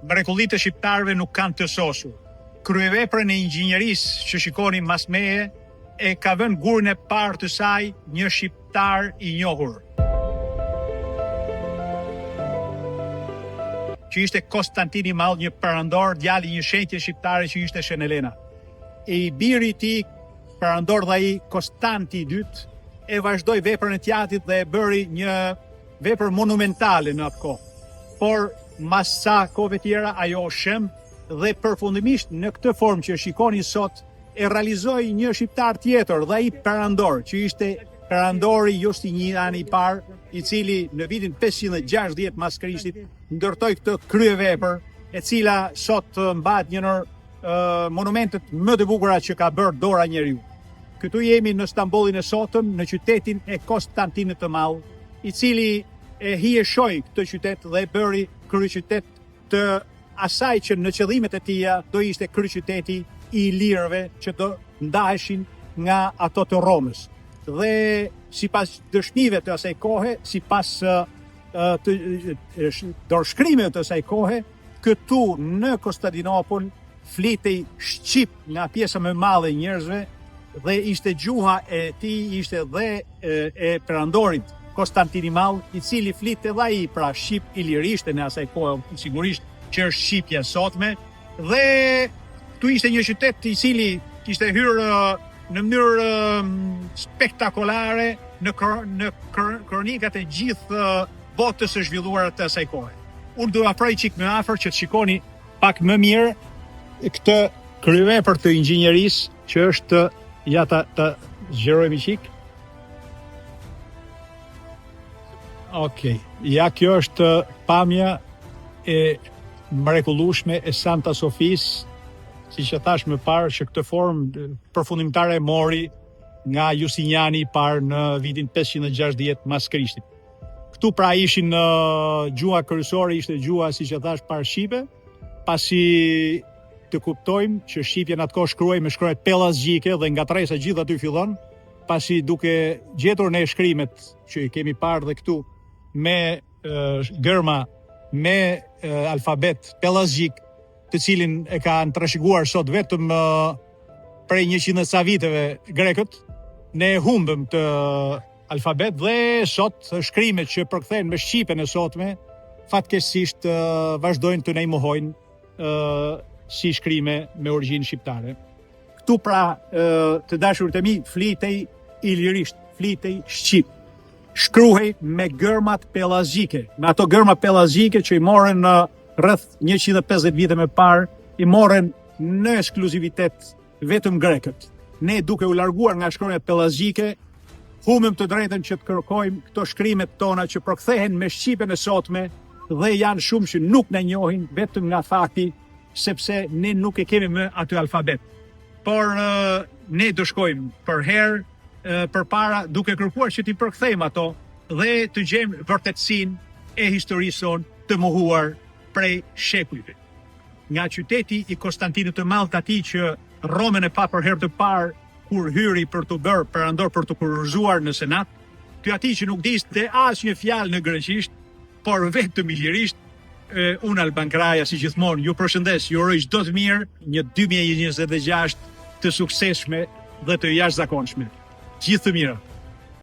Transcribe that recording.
mrekullitë e shqiptarëve nuk kanë të sosur. Kryeveprën e inxhinierisë që shikoni mas meje e ka vënë gurën e parë të saj një shqiptar i njohur, që ishte Konstantin i Madh, një perandor, djali një shenjtë shqiptare që ishte Shen Elena. E biri i tij, perandor dhe ai Konstanti II, e vazhdoi veprën e teatrit dhe e bëri një vepër monumentale në atë kohë. Por mas sa kohëve tjera ajo shëm dhe përfundimisht në këtë formë që shikoni sot e realizoi një shqiptar tjetër dhe ai perandor, që ishte perandori Justiniani i parë, i cili në vitin 560 mas Krishtit ndërtoi këtë kryevepër, e cila sot mbahet një ndër monumentet më të bukura që ka bërë dora e njeriu. Këtu jemi në Stambollin e sotëm, në qytetin e Konstantinit të Madh, i cili e hieshoi këtë qytet dhe e bëri kryeqytet të asaj që në qëllimet e tija do ishte kryeqyteti i lirëve që do ndaheshin nga ato të Romës. Dhe sipas dëshmive të asaj kohe, sipas dorëshkrimeve të asaj kohe, këtu në Konstantinopol flitej shqip nga pjesa më e madhe e njerëzve dhe ishte gjuha e tij, ishte dhe e perandorit Konstantin i Madh, i cili flitej dhe ai pra shqip ilirisht në asaj kohe, sigurisht që është shqipja sotme, dhe këtu ishte një qytet i cili kishte hyrë në mënyrë spektakolare në kronikat e gjithë botës së zhvilluara të asaj kohe. Unë do afroj çik më afër që të shikoni pak më mirë këtë kryevepër të inxhinierisë që është, ja ta zgjerojmë çik. Okej, ja kjo është pamja e mrekullueshme e Santa Sofisë, siç e thash më parë, që këtë formë përfundimtare e mori nga Justiniani i parë në vitin 560 mas Krishtit. Këtu pra ishin gjuha kryesore, ishte gjuha, siç e thash, parë shqipe, pasi të kuptojmë që shqipja në atë kohë shkruhej me shkronjat pellazgjike dhe nga tresa gjithë aty fillon, pasi duke gjetur në shkrimet që i kemi parë dhe këtu me gërma, me alfabet pellazgjik, të cilin e kanë trashëguar sot vetëm prej 100 sa viteve grekët, ne humbëm të alfabet dhe sot shkrimet që përkthehen me shqipen e sotme fatkeqësisht vazhdojnë të ne mohojnë si shkrime me origjinë shqiptare. Këtu pra të dashurit e mi flitej ilirisht, flitej shqip. Shkruhej me gërmat pellazgjike, me ato gërma pellazgjike që i morën rreth 150 vite më parë, i morën në ekskluzivitet vetëm grekët. Ne duke u larguar nga shkronjat pellazgjike, humbëm të drejtën që të kërkojmë këto shkrimet tona që përkthehen me shqipen e sotme dhe janë shumë që nuk na njohin vetëm nga fakti sepse ne nuk e kemi më aty alfabet. Por ne do shkojmë për herë përpara duke kërkuar që t'i përkthejmë ato dhe të gjejmë vërtetësinë e historisë sonë të mohuar prej shekujve. Nga qyteti i Konstantinit të Madh, atij që Romën e pa për herë të parë kur hyri për të bërë perandor për të kurorzuar në senat, ky atij që nuk diste asnjë fjalë në greqisht, por vetëm ilirisht, unë Alban Kraja, si gjithmonë, ju përshëndes, ju uroj çdo të mirë, një 2026 të suksesshme dhe të jashtëzakonshme. Gjithë të mira.